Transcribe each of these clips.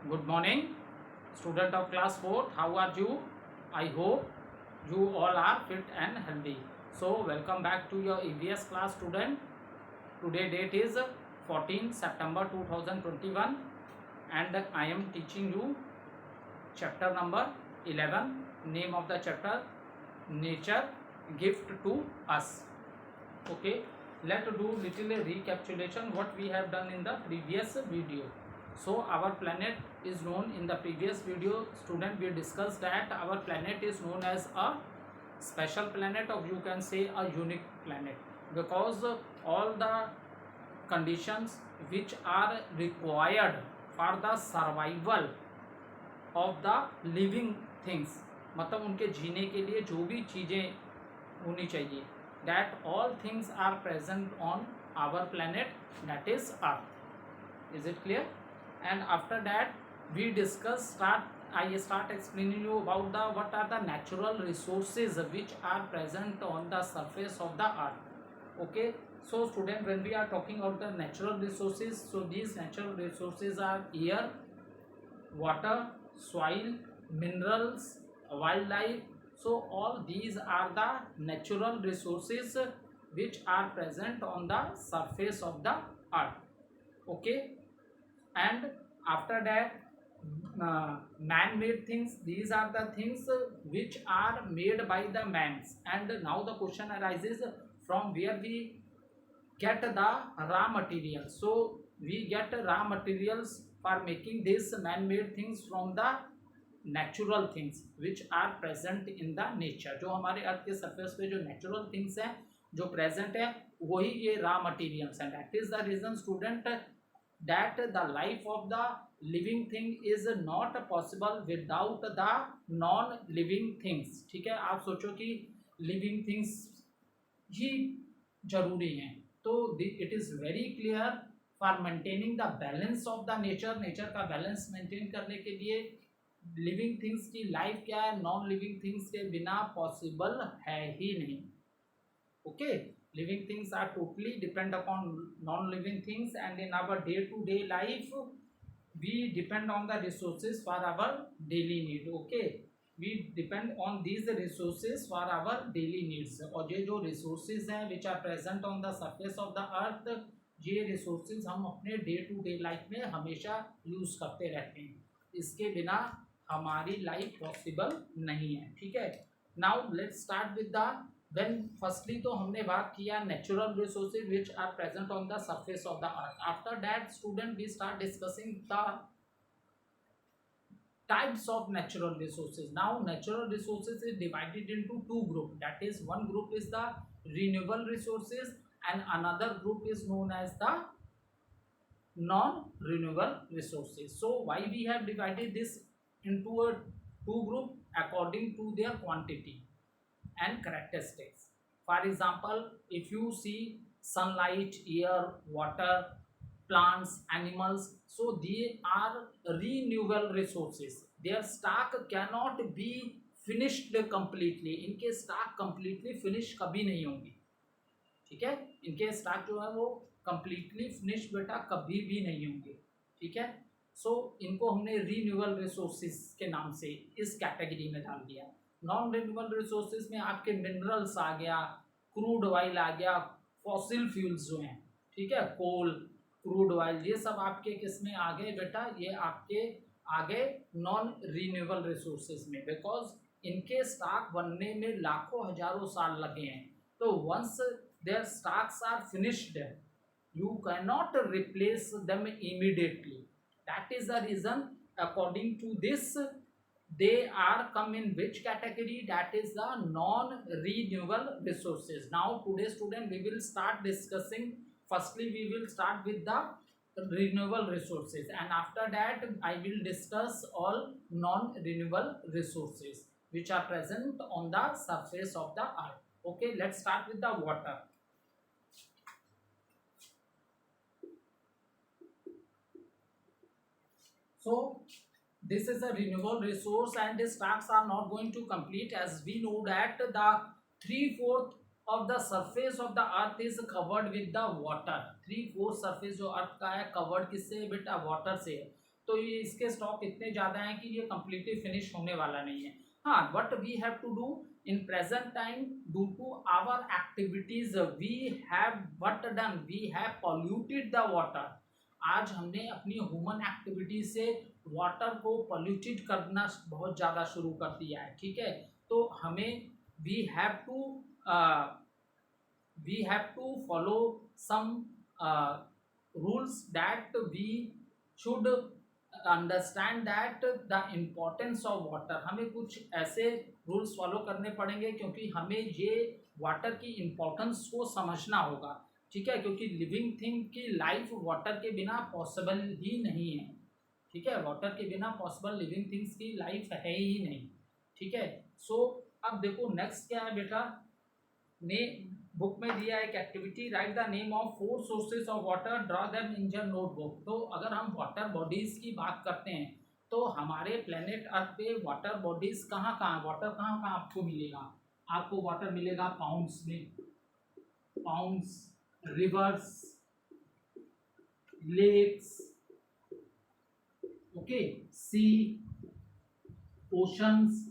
Good morning, student of class 4th. How are you? I hope you all are fit and healthy. So, welcome back to your EVS class, student. Today date is 14 September 2021 and I am teaching you chapter number 11. Name of the chapter, Nature Gift to Us. Okay, let's do little recapitulation what we have done in the previous video. So our planet is known in the previous video, student, we discussed that our planet is known as a special planet, or you can say a unique planet, because all the conditions which are required for the survival of the living things, मतलब उनके जीने के लिए जो भी चीज़ें होनी चाहिए, that all things are present on our planet, that is Earth. Is it clear? And after that we discuss I start explaining you about the what are the natural resources which are present on the surface of the Earth. Okay, so student, when we are talking about the natural resources, so these natural resources are air, water, soil, minerals, wildlife. So all these are the natural resources which are present on the surface of the Earth. Okay, and after that man-made things, these are the things which are made by the mans. And now the question arises, from where we get the raw material. So we get raw materials for making this man-made things from the natural things which are present in the nature. जो हमारे अर्थ के surface पे जो natural things हैं जो present है वही ये रॉ मटेरियल्स हैं. That is the reason student that the life of the living thing is not possible without the non living things. ठीक है, आप सोचो कि लिविंग थिंग्स ही जरूरी हैं, तो it is very clear for maintaining the balance of the nature. Nature का balance maintain करने के लिए लिविंग थिंग्स की लाइफ क्या है, नॉन लिविंग थिंग्स के बिना पॉसिबल है ही नहीं. Okay, living things are totally depend upon non-living things, and in our day-to-day life we depend on the resources for our daily need. Okay, we depend on these resources for our daily needs. और ये जो resources हैं which are present on the surface of the earth, ये resources हम अपने day to day life में हमेशा use करते रहते हैं, इसके बिना हमारी लाइफ पॉसिबल नहीं है. ठीक है, now let's start with the Then firstly तो हमने बात किया natural resources which are present on the surface of the earth. After that student we start discussing the types of natural resources. Now natural resources is divided into two groups. That is, one group is the renewable resources and another group is known as the non-renewable resources. So why we have divided this into a two group? According to their quantity and characteristics. For example, if you see sunlight, air, water, plants, animals, so they are renewable resources. Their stock cannot be finished completely. इनके stock completely finish कभी नहीं होंगे. ठीक है, इनके stock जो है वो completely finish बेटा कभी भी नहीं होंगे. ठीक है, so इनको हमने renewable resources के नाम से इस कैटेगरी में डाल दिया. नॉन रिन्यूएबल रिसोर्सेज में आपके मिनरल्स आ गया, क्रूड ऑयल आ गया, फॉसिल फ्यूल्स जो हैं, ठीक है, कोल, क्रूड ऑयल, ये सब आपके किस में आ गए बेटा, ये आपके आ गए नॉन रिन्यूएबल रिसोर्सेज में, बिकॉज इनके स्टॉक बनने में लाखों हजारों साल लगे हैं. तो once their stocks are finished you can not replace them immediately. That is the reason according to this they are come in which category? That is the non-renewable resources. Now today student we will start discussing, firstly we will start with the renewable resources, and after that I will discuss all non-renewable resources which are present on the surface of the earth. Okay, let's start with the water. So this is a renewable resource and the stocks are not going to complete, as we know that the 3/4 of the surface of the earth is covered with the water. 3/4 surface जो अर्थ का है covered किससे बेटा, water से. तो ये इसके stock इतने ज़्यादा हैं कि ये कम्प्लीटली फिनिश होने वाला नहीं है। हाँ, what we have to do in present time due to our activities we have what done, we have polluted the water. आज हमने अपनी ह्यूमन एक्टिविटी से वाटर को पॉल्यूटेड करना बहुत ज़्यादा शुरू कर दिया है, ठीक है। तो हमें we have to follow some rules that we should understand that the importance of water. हमें कुछ ऐसे रूल्स फॉलो करने पड़ेंगे क्योंकि हमें ये वाटर की इम्पोर्टेंस को समझना होगा, ठीक है। क्योंकि लिविंग थिंग की लाइफ वाटर के बिना पॉसिबल ही नहीं है, ठीक है। वाटर के बिना पॉसिबल लिविंग थिंग्स की लाइफ है ही नहीं, ठीक है। सो अब देखो नेक्स्ट क्या है बेटा, ने बुक में दिया एक activity, right the name of 4 sources of water, draw them in your notebook. तो अगर हम वाटर बॉडीज की बात करते हैं तो हमारे प्लेनेट अर्थ पे वाटर बॉडीज कहाँ कहाँ, वाटर कहाँ कहाँ आपको मिलेगा। आपको वाटर मिलेगा पाउंड्स में, पाउंड्स, रिवर्स, लेक्स, ओके, सी, ओशंस।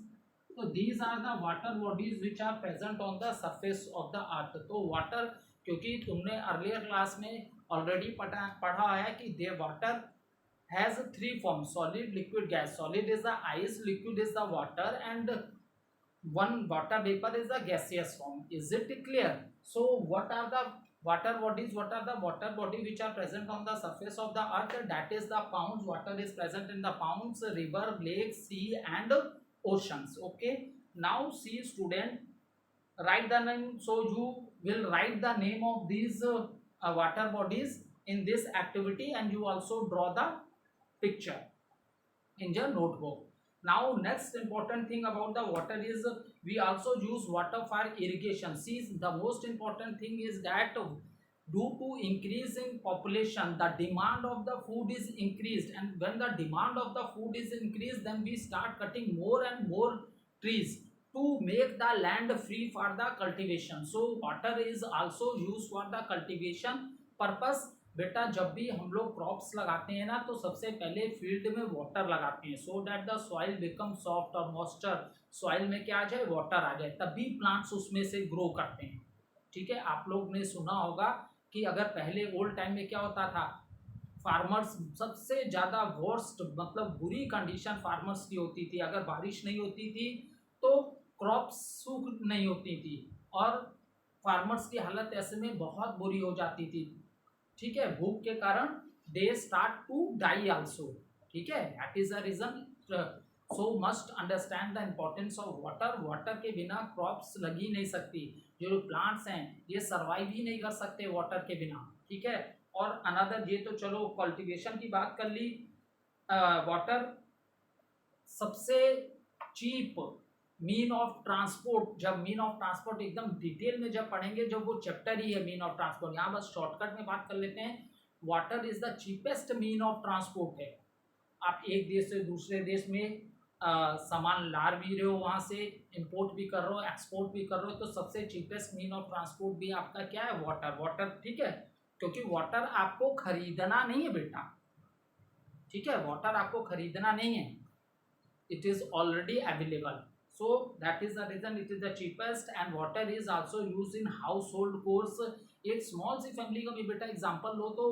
तो these are the water bodies which are present on the surface of the earth। तो वाटर, क्योंकि तुमने अर्लियर क्लास में ऑलरेडी पढ़ा है कि दे water has 3 forms, solid, liquid, gas। solid is the ice, liquid is the water, and one water vapor is the gaseous form। is it clear? So what are the water bodies, what are the water bodies which are present on the surface of the earth? That is the ponds, water is present in the ponds, river, lake, sea and oceans, okay। now see student, write the name, so you will write the name of these water bodies in this activity and you also draw the picture in your notebook। now next important thing about the water is we also use water for irrigation। see, the most important thing is that due to increase in population the demand of the food is increased, and when the demand of the food is increased then we start cutting more and more trees to make the land free for the cultivation। so water is also used for the cultivation purpose। बेटा जब भी हम लोग crops लगाते हैं ना तो सबसे पहले फील्ड में वाटर लगाते हैं, so that the soil become soft और मॉइस्चर, सॉइल में क्या आ जाए, वाटर आ जाए, तभी प्लांट्स उसमें से ग्रो करते हैं, ठीक है। आप लोग ने सुना होगा कि अगर पहले ओल्ड टाइम में क्या होता था, फार्मर्स सबसे ज़्यादा वर्स्ट, मतलब बुरी कंडीशन फार्मर्स की होती थी। अगर बारिश नहीं होती थी तो क्रॉप्स सूख नहीं होती थी और फार्मर्स की हालत ऐसे में बहुत बुरी हो जाती थी, ठीक है। भूख के कारण they start to die also, ठीक है। That is the reason. So must understand the importance of water. Water के बिना क्रॉप्स लग ही नहीं सकती, जो प्लांट्स हैं ये सर्वाइव ही नहीं कर सकते वाटर के बिना, ठीक है। और अनदर, ये तो चलो कल्टीवेशन की बात कर ली। वाटर सबसे चीप मीन ऑफ ट्रांसपोर्ट, जब मीन ऑफ ट्रांसपोर्ट एकदम डिटेल में जब पढ़ेंगे, जब वो चैप्टर ही है मीन ऑफ ट्रांसपोर्ट, यहाँ बस शॉर्टकट में बात कर लेते हैं। Water is the cheapest mean of transport है। आप एक देश से दूसरे देश में सामान ला भी रहे हो, वहाँ से इंपोर्ट भी कर रहे हो, एक्सपोर्ट भी कर रहे हो, तो सबसे चीपेस्ट मीन ऑफ ट्रांसपोर्ट भी आपका क्या है, वाटर। वाटर, ठीक है, क्योंकि वाटर आपको खरीदना नहीं है बेटा, ठीक है। वाटर आपको खरीदना नहीं है, it is already available. So that is the reason it is the cheapest, and water is also used in household chores। एक स्मॉल सी फैमिली का भी बेटा एग्जांपल लो तो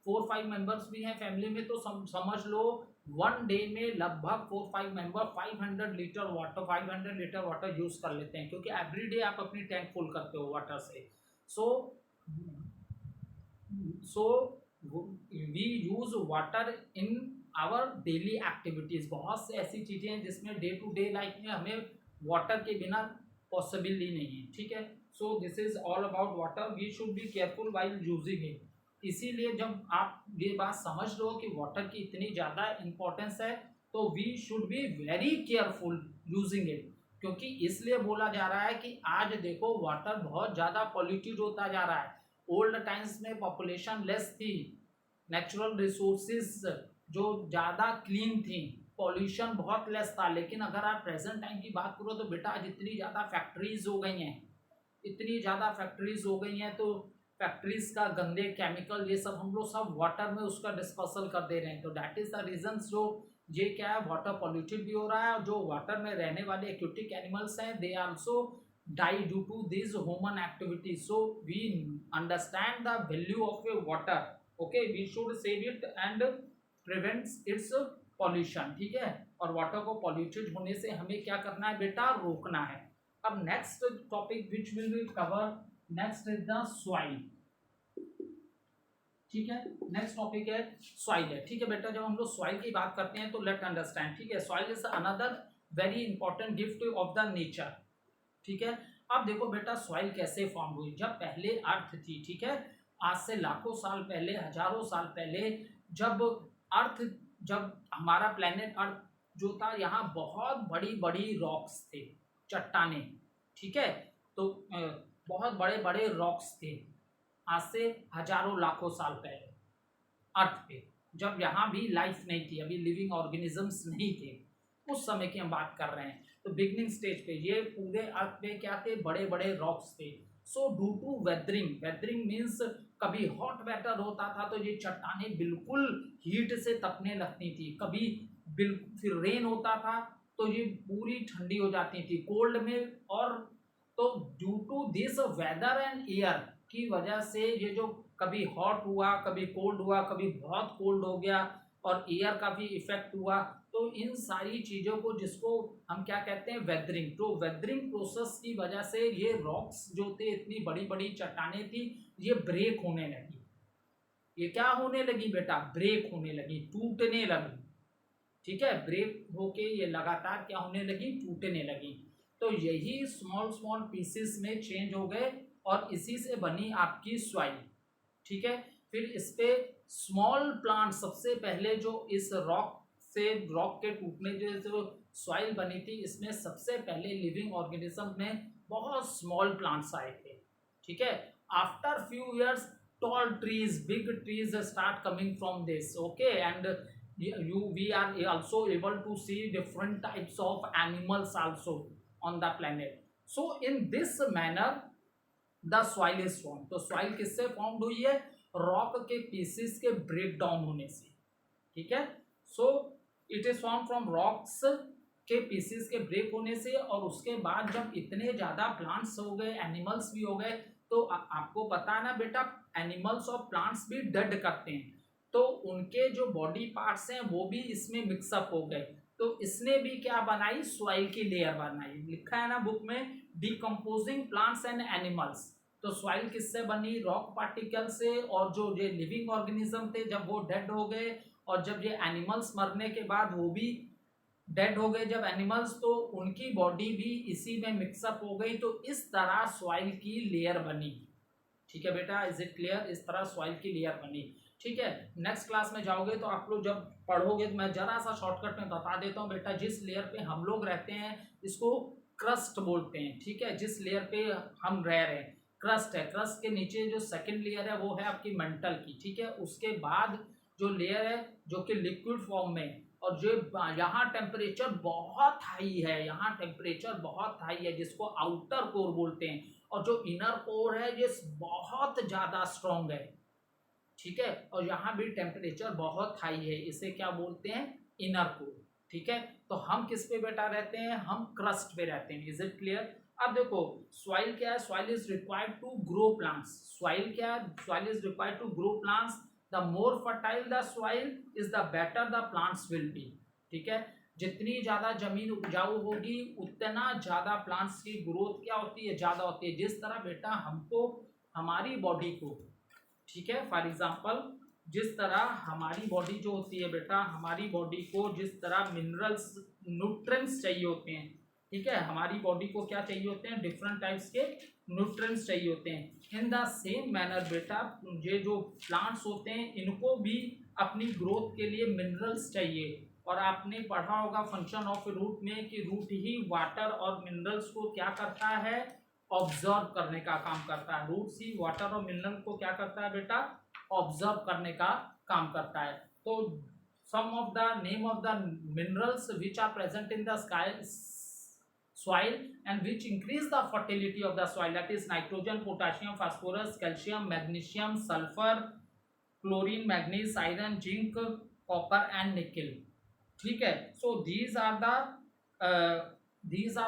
4-5 मेंबर्स भी हैं फैमिली में, तो समझ लो 1 डे में लगभग 4-5 मेंबर 500 लीटर वाटर यूज कर लेते हैं, क्योंकि एवरी डे आप अपनी टैंक फुल करते हो वाटर से। So we use water in our daily activities. बहुत से ऐसी चीज़ें हैं जिसमें डे टू डे लाइफ में हमें वाटर के बिना पॉसिबल ही नहीं है, ठीक है। So this is all about water. We should be careful while using it. इसीलिए जब आप ये बात समझ लो कि वाटर की इतनी ज़्यादा इम्पोर्टेंस है तो we should be very careful using it, क्योंकि इसलिए बोला जा रहा है कि आज देखो वाटर बहुत ज़्यादा पॉल्यूटेड होता जा रहा है। ओल्ड टाइम्स में पॉपुलेशन लेस थी, नेचुरल रिसोर्सेज जो ज़्यादा क्लीन थी, पॉल्यूशन बहुत लेस था। लेकिन अगर आप प्रेजेंट टाइम की बात करो तो बेटा आज इतनी ज़्यादा फैक्ट्रीज हो गई हैं, इतनी ज़्यादा फैक्ट्रीज हो गई हैं, तो फैक्ट्रीज का गंदे केमिकल ये सब हम लोग सब वाटर में उसका डिस्पर्सल कर दे रहे हैं। तो दैट इज द रीजन जो ये क्या है, वाटर पॉल्यूटेड भी हो रहा है। और जो वाटर में रहने वाले एक्वेटिक एनिमल्स हैं they also die due to these human activities. So we understand the value of a water. Okay, we should save it and prevents its pollution. ठीक है, और वाटर को पॉल्यूटेड होने से हमें क्या करना है बेटा, रोकना है। अब next topic which will be cover next is the soil. ठीक है, नेक्स्ट टॉपिक है सॉइल है। ठीक है बेटा, जब हम लोग सॉइल की बात करते हैं तो लेट अंडरस्टैंड। ठीक है, soil is another very important gift of the nature. ठीक है, अब देखो बेटा सॉइल कैसे फॉर्म हुई। जब पहले अर्थ थी, ठीक है, आज से लाखों साल पहले, हजारों साल पहले, जब हमारा प्लेनेट अर्थ जो था, यहाँ बहुत बड़ी बड़ी रॉक्स थे, चट्टाने। ठीक है, तो बहुत बड़े बड़े रॉक्स थे आज से हजारों लाखों साल पहले अर्थ पे, जब यहाँ भी लाइफ नहीं थी, अभी लिविंग ऑर्गेनिजम्स नहीं थे, उस समय की हम बात कर रहे हैं। तो बिगनिंग स्टेज पे ये पूरे अर्थ पे क्या थे, बड़े बड़े रॉक्स थे। So due to weathering, weathering means कभी हॉट वेदर होता था तो ये चट्टाने बिल्कुल हीट से तपने लगती थी, कभी फिर रेन होता था तो ये पूरी ठंडी हो जाती थी कोल्ड में। और तो due to this weather and air की वजह से ये जो कभी हॉट हुआ, कभी कोल्ड हुआ, कभी बहुत कोल्ड हो गया, और एयर का भी इफेक्ट हुआ। तो इन सारी चीज़ों को, जिसको हम क्या कहते हैं, वेदरिंग, तो वेदरिंग प्रोसेस की वजह से ये रॉक्स जो थे, इतनी बड़ी बड़ी चट्टाने थी, ये ब्रेक होने लगी। ये क्या होने लगी बेटा, ब्रेक होने लगी, टूटने लगी। ठीक है, ब्रेक होके ये लगातार क्या होने लगी, टूटने लगी। तो यही स्मॉल स्मॉल पीसेस में चेंज हो गए और इसी से बनी आपकी सॉइल। ठीक है, फिर इस पे स्मॉल प्लांट, सबसे पहले जो इस रॉक के टूटने जो सॉइल बनी थी, इसमें सबसे पहले लिविंग ऑर्गेनिज्म में बहुत स्मॉल प्लांट्स आए थे। ठीक है, after few years tall trees, big trees start coming from this. Okay, and we are also able to see different types of animals also on the planet. So in this manner the soil is formed. तो soil किससे formed हुई है, rock के pieces के break down होने से। ठीक है, so it is form from rocks के पीसेस के ब्रेक होने से। और उसके बाद जब इतने ज़्यादा प्लांट्स हो गए, एनिमल्स भी हो गए, तो आपको पता है ना बेटा, एनिमल्स और प्लांट्स भी डेड करते हैं, तो उनके जो बॉडी पार्ट्स हैं वो भी इसमें मिक्सअप हो गए। तो इसने भी क्या बनाई, सॉइल की लेयर बनाई। लिखा है ना बुक में, डिकम्पोजिंग प्लांट्स एंड एनिमल्स। तो सॉइल किससे बनी, रॉक पार्टिकल से। और जो ये लिविंग ऑर्गेनिज्म थे, जब वो डेड हो गए, और जब ये एनिमल्स मरने के बाद वो भी डेड हो गए जब एनिमल्स, तो उनकी बॉडी भी इसी में मिक्सअप हो गई। तो इस तरह सॉइल की लेयर बनी। ठीक है बेटा, इज इट क्लियर, इस तरह सॉइल की लेयर बनी। ठीक है, नेक्स्ट क्लास में जाओगे तो आप लोग जब पढ़ोगे तो मैं जरा सा शॉर्टकट में बता देता हूँ बेटा। जिस लेयर पे हम लोग रहते हैं इसको क्रस्ट बोलते हैं। ठीक है, जिस लेयर पे हम रह रहे हैं क्रस्ट है। क्रस्ट के नीचे जो सेकंड लेयर है वो है आपकी मेंटल की। ठीक है, उसके बाद जो लेयर है जो कि लिक्विड फॉर्म में, और जो यहाँ टेम्परेचर बहुत हाई है, यहाँ टेम्परेचर बहुत हाई है, जिसको आउटर कोर बोलते हैं। और जो इनर कोर है ये बहुत ज़्यादा स्ट्रॉन्ग है। ठीक है, और यहाँ भी टेम्परेचर बहुत हाई है, इसे क्या बोलते हैं, इनर कोर। ठीक है, तो हम किस पे बेटा रहते हैं, हम क्रस्ट पे रहते हैं। Is it clear. अब देखो सॉइल क्या है, soil is required to grow plants. Soil क्या है, soil is required to grow plants. The more fertile the soil is the better the plants will be. ठीक है, जितनी ज़्यादा जमीन उपजाऊ होगी उतना ज़्यादा प्लांट्स की ग्रोथ क्या होती है, ज़्यादा होती है। जिस तरह बेटा हमको हमारी बॉडी को, ठीक है, फॉर एग्जांपल जिस तरह हमारी बॉडी जो होती है बेटा, हमारी बॉडी को जिस तरह मिनरल्स, न्यूट्रिएंट्स चाहिए होते हैं। ठीक है, हमारी बॉडी को क्या चाहिए होते हैं, डिफरेंट टाइप्स के न्यूट्रिएंट्स चाहिए होते हैं। इन द सेम मैनर बेटा ये जो प्लांट्स होते हैं इनको भी अपनी ग्रोथ के लिए मिनरल्स चाहिए। और आपने पढ़ा होगा फंक्शन ऑफ रूट में कि रूट ही वाटर और मिनरल्स को क्या करता है, ऑब्जर्व करने का काम करता है। रूट सी वाटर और मिनरल को क्या करता है बेटा, ऑब्जर्व करने का काम करता है। तो sum of the name of the minerals which are present in the sky soil and which increase the fertility of the soil, that is nitrogen, potassium, phosphorus, calcium, magnesium, sulfur, chlorine, manganese, iron, zinc, copper and nickel. ठीक है. So these are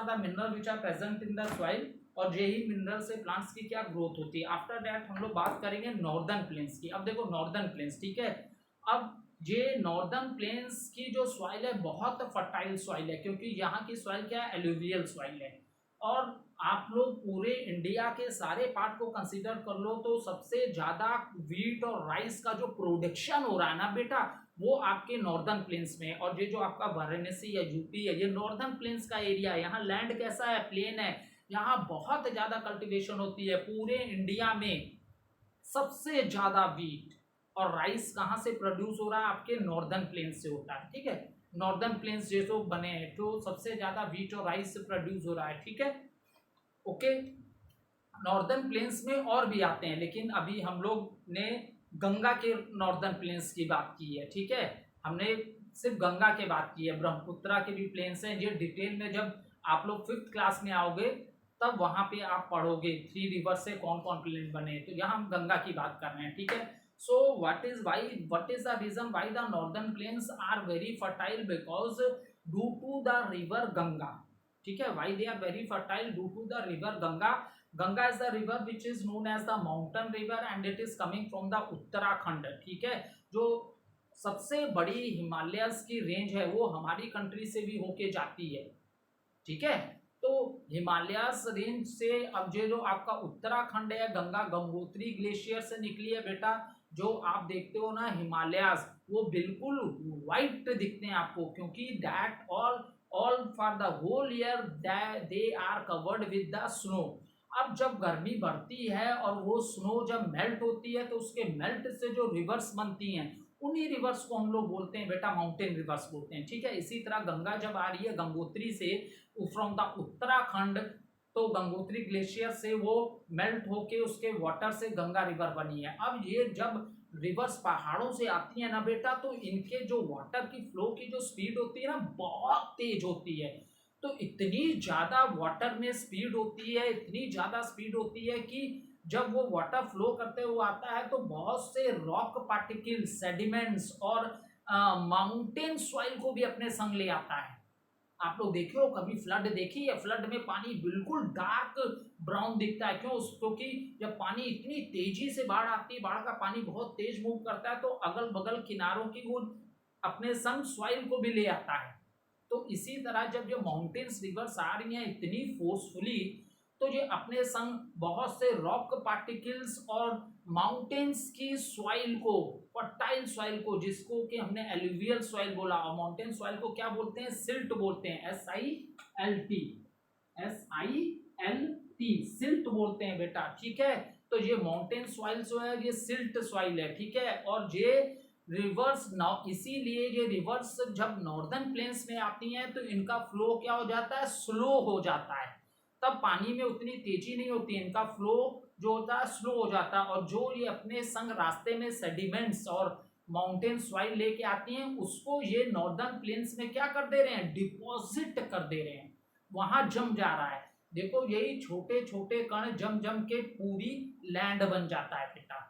the mineral which are present in the soil और यही mineral से plants की क्या growth होती है. After that हम लोग बात करेंगे नॉर्दर्न प्लेन्स की. अब देखो नॉर्दर्न प्लेन्स, ठीक है. अब ये नॉर्दर्न प्लेन्स की जो सॉइल है बहुत फर्टाइल सॉइल है, क्योंकि यहाँ की सॉइल क्या है, एलुवियल सॉइल है. और आप लोग पूरे इंडिया के सारे पार्ट को कंसीडर कर लो तो सबसे ज्यादा वीट और राइस का जो प्रोडक्शन हो रहा है ना बेटा, वो आपके नॉर्दर्न प्लेन्स में. और ये जो आपका वाराणसी या यूपी है, ये नॉर्दर्न प्लेन्स का एरिया है. यहाँ लैंड कैसा है, प्लेन है. यहाँ बहुत ज्यादा कल्टीवेशन होती है. पूरे इंडिया में सबसे ज्यादा वीट और राइस कहाँ से प्रोड्यूस हो रहा है, आपके नॉर्दर्न प्लेन्स से होता है. ठीक है, नॉर्दर्न प्लेन्स जो बने हैं तो सबसे ज्यादा वीट और राइस से प्रोड्यूस हो रहा है. ठीक है, ओके. नॉर्दर्न प्लेन्स में और भी आते हैं, लेकिन अभी हम लोग ने गंगा के नॉर्दर्न प्लेन्स की बात की है. ठीक है, हमने सिर्फ गंगा के बात की है. ब्रह्मपुत्रा के भी प्लेन्स हैं. ये डिटेल में जब आप लोग 5th क्लास में आओगे तब वहां पे आप पढ़ोगे 3 रिवर से कौन कौन प्लेन बने. तो यहाँ हम गंगा की बात कर रहे हैं. ठीक है. So what is the reason why the northern plains are very fertile? Because due to the river Ganga. ठीक है, why they are very fertile? Due to the river Ganga. Ganga is the river which is known as the mountain river and it is coming from the Uttarakhand. ठीक है, जो सबसे बड़ी Himalayas की range है वो हमारी कंट्री से भी होके जाती है. ठीक है, तो हिमालयस रेंज से अब जो आपका उत्तराखंड है, गंगा गंगोत्री ग्लेशियर से निकली है बेटा. जो आप देखते हो ना हिमालयस, वो बिल्कुल व्हाइट दिखते हैं आपको, क्योंकि that all for the whole year they are covered with the snow. अब जब गर्मी बढ़ती है और वो स्नो जब मेल्ट होती है तो उसके मेल्ट से जो रिवर्स बनती हैं, उन्हीं रिवर्स को हम लोग बोलते हैं बेटा माउंटेन रिवर्स बोलते हैं. ठीक है, इसी तरह गंगा जब आ रही है गंगोत्री से फ्रॉम द उत्तराखंड, तो गंगोत्री ग्लेशियर से वो मेल्ट होके उसके वाटर से गंगा रिवर बनी है. अब ये जब रिवर्स पहाड़ों से आती है ना बेटा, तो इनके जो वाटर की फ्लो की जो स्पीड होती है ना बहुत तेज होती है. तो इतनी ज्यादा वाटर में स्पीड होती है, इतनी ज्यादा स्पीड होती है कि जब वो वाटर फ्लो करते हुए आता है तो बहुत से रॉक पार्टिकल, सेडिमेंट्स और माउंटेन सॉइल को भी अपने संग ले आता है. आप लोग देखो कभी फ्लड देखी है, फ्लड में पानी बिल्कुल डार्क ब्राउन दिखता है. क्यों? क्योंकि जब पानी इतनी तेजी से बाढ़ आती है, बाढ़ का पानी बहुत तेज मूव करता है, तो अगल बगल किनारों की वो अपने संग सॉइल को भी ले आता है. तो इसी तरह जब जो माउंटेन्स रिवर्स आ रही हैं इतनी फोर्सफुली, तो ये अपने संग बहुत से रॉक पार्टिकल्स और माउंटेन्स की सॉइल को, फर्टाइल सॉइल को, जिसको कि हमने एलुवियल सॉइल बोला, और माउंटेन सॉइल को क्या बोलते हैं, सिल्ट बोलते हैं. SILT सिल्ट बोलते हैं बेटा. ठीक है, तो ये माउंटेन सॉइल जो है ये सिल्ट सॉइल है. ठीक है, और ये रिवर्स इसीलिए ये रिवर्स जब नॉर्दर्न प्लेन्स में आती हैं तो इनका फ्लो क्या हो जाता है, स्लो हो जाता है. तब पानी में उतनी तेजी नहीं होती, इनका फ्लो जो होता है स्लो हो जाता है. और जो ये अपने संग रास्ते में सेडिमेंट्स और माउंटेन सॉइल लेके आती हैं, उसको ये नॉर्दर्न प्लेन्स में क्या कर दे रहे हैं, डिपॉजिट कर दे रहे हैं, वहां जम जा रहा है. देखो यही छोटे छोटे कण जम जम के पूरी लैंड बन जाता है बेटा.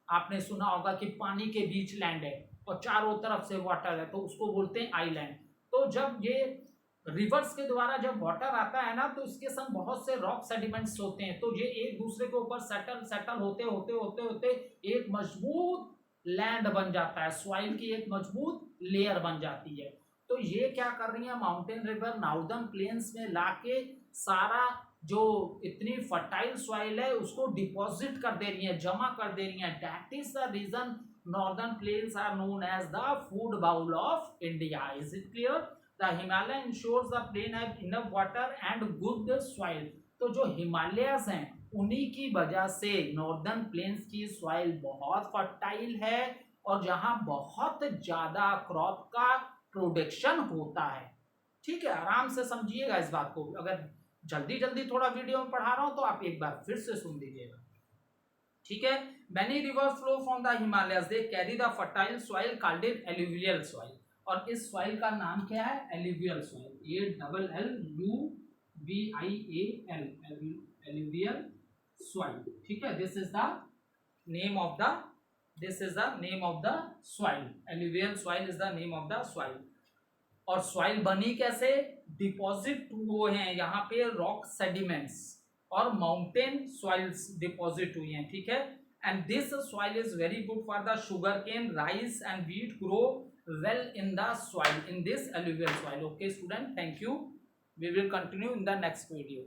आपने सुना होगा कि पानी के बीच लैंड है और चारों तरफ से वाटर है, तो उसको बोलते हैं आइलैंड. तो जब ये रिवर्स के द्वारा जब वाटर आता है ना, तो इसके संग बहुत से रॉक सेडिमेंट्स होते हैं, तो ये एक दूसरे के ऊपर सेटल होते होते होते होते एक मजबूत लैंड बन जाता है, सॉइल की एक मजबूत लेयर बन जाती है. तो ये क्या कर रही है, माउंटेन रिवर नॉर्दर्न प्लेन्स में लाके सारा जो इतनी फर्टाइल सॉइल है उसको डिपॉजिट कर दे रही है, जमा कर दे रही है. That is the reason northern plains are known as the food bowl of India. Is it clear? The Himalaya ensures the plain have enough water and good soil. तो जो हिमालयस हैं उन्हीं की वजह से नॉर्दर्न प्लेन्स की soil बहुत fertile है और जहां बहुत ज्यादा क्रॉप का प्रोडक्शन होता है. ठीक है, आराम से समझिएगा इस बात को. अगर जल्दी जल्दी थोड़ा वीडियो में पढ़ा रहा हूं तो आप एक बार फिर से सुन लीजिएगा. ठीक है, many rivers flow from the Himalayas. They carry the fertile soil called alluvial soil. और इस सॉइल का नाम क्या है, एलुवियल सॉइल. ये LUVIAL VIAL, alluvial soil. ठीक है, this is the name of the soil. Alluvial soil is the name of the soil. और सॉइल बनी कैसे? डिपॉजिट हुए हैं यहाँ पे रॉक सेडिमेंट्स और माउंटेन सॉइल्स डिपॉजिट हुई हैं, ठीक है. And this soil is very good for the sugar cane, rice and wheat grow well in the soil, in this alluvial soil. Okay student, thank you. We will continue in the next video.